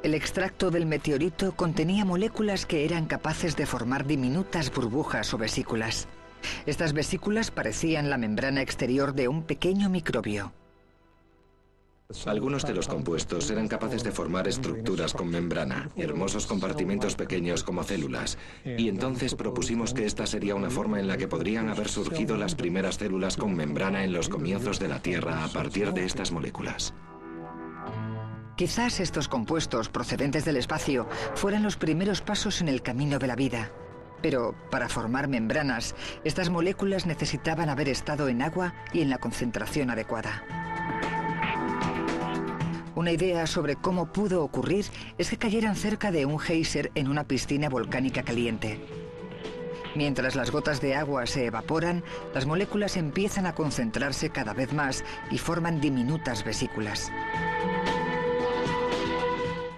El extracto del meteorito contenía moléculas que eran capaces de formar diminutas burbujas o vesículas. Estas vesículas parecían la membrana exterior de un pequeño microbio. Algunos de los compuestos eran capaces de formar estructuras con membrana, hermosos compartimentos pequeños como células, y entonces propusimos que esta sería una forma en la que podrían haber surgido las primeras células con membrana en los comienzos de la Tierra a partir de estas moléculas. Quizás estos compuestos procedentes del espacio fueran los primeros pasos en el camino de la vida. Pero para formar membranas, estas moléculas necesitaban haber estado en agua y en la concentración adecuada. Una idea sobre cómo pudo ocurrir es que cayeran cerca de un geyser en una piscina volcánica caliente. Mientras las gotas de agua se evaporan, las moléculas empiezan a concentrarse cada vez más y forman diminutas vesículas.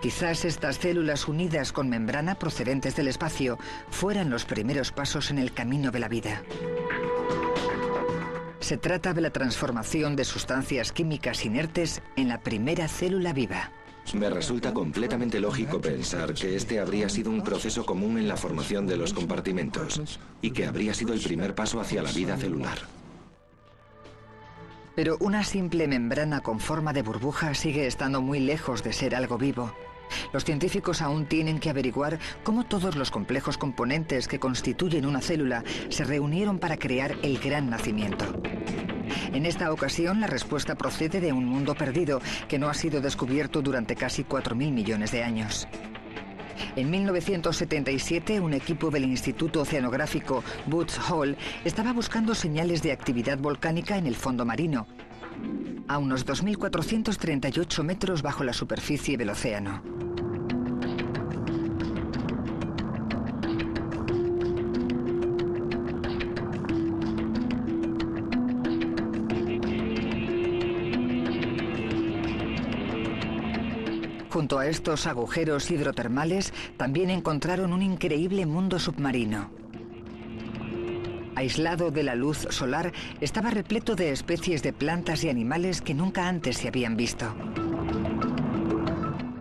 Quizás estas células unidas con membrana procedentes del espacio fueran los primeros pasos en el camino de la vida. Se trata de la transformación de sustancias químicas inertes en la primera célula viva. Me resulta completamente lógico pensar que este habría sido un proceso común en la formación de los compartimentos y que habría sido el primer paso hacia la vida celular. Pero una simple membrana con forma de burbuja sigue estando muy lejos de ser algo vivo. Los científicos aún tienen que averiguar cómo todos los complejos componentes que constituyen una célula se reunieron para crear el gran nacimiento. En esta ocasión, la respuesta procede de un mundo perdido que no ha sido descubierto durante casi 4.000 millones de años. En 1977, un equipo del Instituto Oceanográfico Woods Hole estaba buscando señales de actividad volcánica en el fondo marino, a unos 2.438 metros bajo la superficie del océano. Junto a estos agujeros hidrotermales, también encontraron un increíble mundo submarino. Aislado de la luz solar, estaba repleto de especies de plantas y animales que nunca antes se habían visto.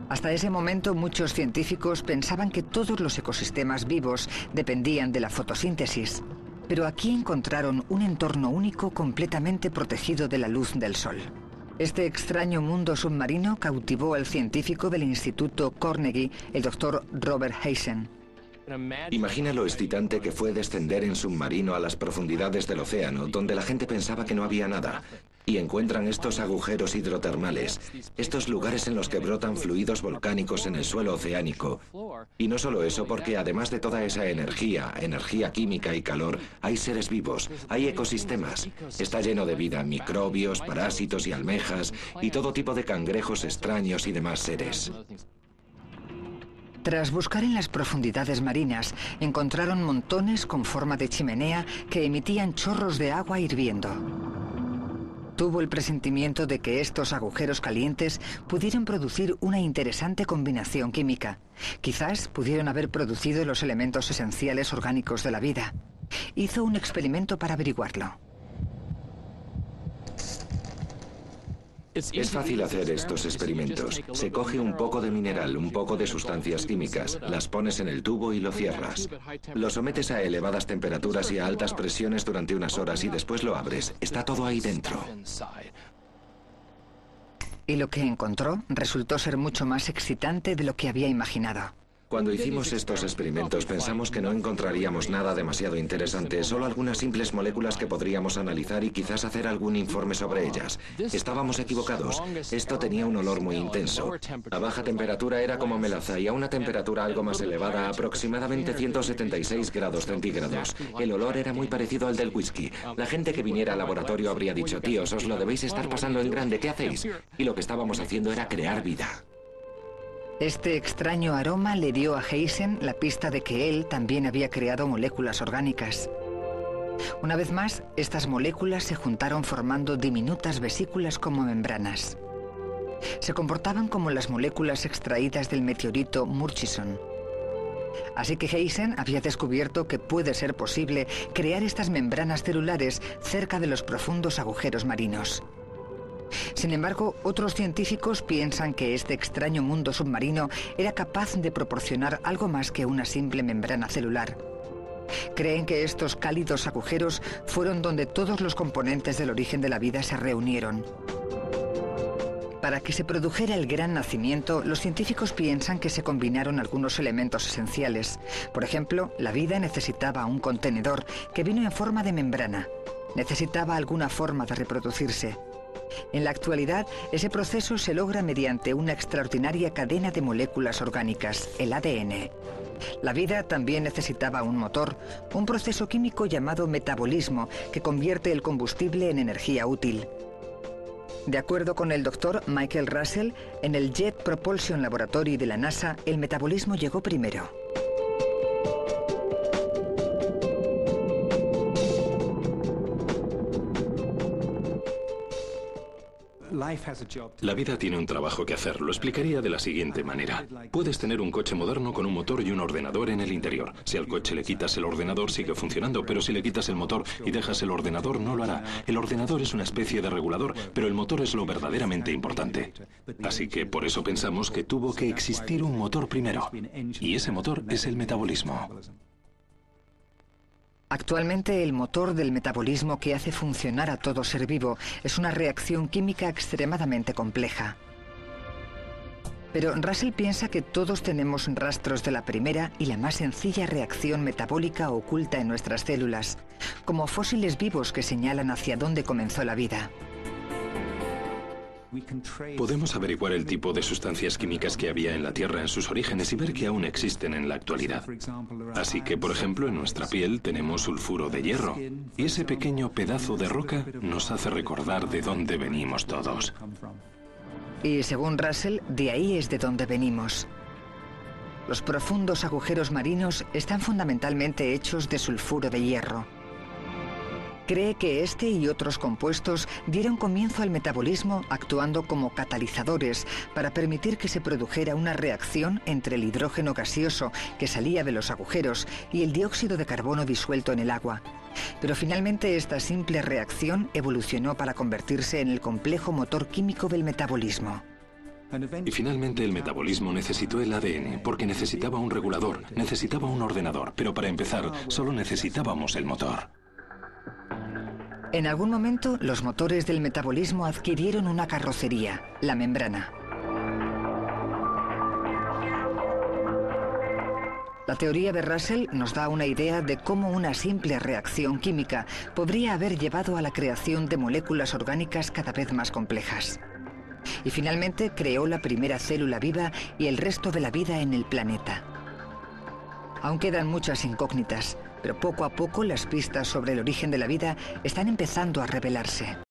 Hasta ese momento, muchos científicos pensaban que todos los ecosistemas vivos dependían de la fotosíntesis. Pero aquí encontraron un entorno único completamente protegido de la luz del sol. Este extraño mundo submarino cautivó al científico del Instituto Carnegie, el Dr. Robert Heisen. Imagina lo excitante que fue descender en submarino a las profundidades del océano, donde la gente pensaba que no había nada, y encuentran estos agujeros hidrotermales, estos lugares en los que brotan fluidos volcánicos en el suelo oceánico. Y no solo eso, porque además de toda esa energía química y calor, hay seres vivos, hay ecosistemas. Está lleno de vida, microbios, parásitos y almejas, y todo tipo de cangrejos extraños y demás seres. Tras buscar en las profundidades marinas, encontraron montones con forma de chimenea que emitían chorros de agua hirviendo. Tuvo el presentimiento de que estos agujeros calientes pudieran producir una interesante combinación química. Quizás pudieron haber producido los elementos esenciales orgánicos de la vida. Hizo un experimento para averiguarlo. Es fácil hacer estos experimentos. Se coge un poco de mineral, un poco de sustancias químicas, las pones en el tubo y lo cierras. Lo sometes a elevadas temperaturas y a altas presiones durante unas horas y después lo abres. Está todo ahí dentro. Y lo que encontró resultó ser mucho más excitante de lo que había imaginado. Cuando hicimos estos experimentos pensamos que no encontraríamos nada demasiado interesante, solo algunas simples moléculas que podríamos analizar y quizás hacer algún informe sobre ellas. Estábamos equivocados. Esto tenía un olor muy intenso. A baja temperatura era como melaza y a una temperatura algo más elevada, aproximadamente 176 grados centígrados. El olor era muy parecido al del whisky. La gente que viniera al laboratorio habría dicho: tíos, os lo debéis estar pasando en grande, ¿qué hacéis? Y lo que estábamos haciendo era crear vida. Este extraño aroma le dio a Heisen la pista de que él también había creado moléculas orgánicas. Una vez más, estas moléculas se juntaron formando diminutas vesículas como membranas. Se comportaban como las moléculas extraídas del meteorito Murchison. Así que Heisen había descubierto que puede ser posible crear estas membranas celulares cerca de los profundos agujeros marinos. Sin embargo, otros científicos piensan que este extraño mundo submarino era capaz de proporcionar algo más que una simple membrana celular. Creen que estos cálidos agujeros fueron donde todos los componentes del origen de la vida se reunieron. Para que se produjera el gran nacimiento, los científicos piensan que se combinaron algunos elementos esenciales. Por ejemplo, la vida necesitaba un contenedor que vino en forma de membrana. Necesitaba alguna forma de reproducirse. En la actualidad, ese proceso se logra mediante una extraordinaria cadena de moléculas orgánicas, el ADN. La vida también necesitaba un motor, un proceso químico llamado metabolismo que convierte el combustible en energía útil. De acuerdo con el doctor Michael Russell, en el Jet Propulsion Laboratory de la NASA, el metabolismo llegó primero. La vida tiene un trabajo que hacer. Lo explicaría de la siguiente manera. Puedes tener un coche moderno con un motor y un ordenador en el interior. Si al coche le quitas el ordenador, sigue funcionando, pero si le quitas el motor y dejas el ordenador, no lo hará. El ordenador es una especie de regulador, pero el motor es lo verdaderamente importante. Así que por eso pensamos que tuvo que existir un motor primero. Y ese motor es el metabolismo. Actualmente, el motor del metabolismo que hace funcionar a todo ser vivo es una reacción química extremadamente compleja. Pero Russell piensa que todos tenemos rastros de la primera y la más sencilla reacción metabólica oculta en nuestras células, como fósiles vivos que señalan hacia dónde comenzó la vida. Podemos averiguar el tipo de sustancias químicas que había en la Tierra en sus orígenes y ver que aún existen en la actualidad. Así que, por ejemplo, en nuestra piel tenemos sulfuro de hierro, y ese pequeño pedazo de roca nos hace recordar de dónde venimos todos. Y según Russell, de ahí es de donde venimos. Los profundos agujeros marinos están fundamentalmente hechos de sulfuro de hierro. Cree que este y otros compuestos dieron comienzo al metabolismo actuando como catalizadores para permitir que se produjera una reacción entre el hidrógeno gaseoso que salía de los agujeros y el dióxido de carbono disuelto en el agua. Pero finalmente esta simple reacción evolucionó para convertirse en el complejo motor químico del metabolismo. Y finalmente el metabolismo necesitó el ADN porque necesitaba un regulador, necesitaba un ordenador, pero para empezar solo necesitábamos el motor. En algún momento, los motores del metabolismo adquirieron una carrocería, la membrana. La teoría de Russell nos da una idea de cómo una simple reacción química podría haber llevado a la creación de moléculas orgánicas cada vez más complejas. Y finalmente creó la primera célula viva y el resto de la vida en el planeta. Aún quedan muchas incógnitas, pero poco a poco las pistas sobre el origen de la vida están empezando a revelarse.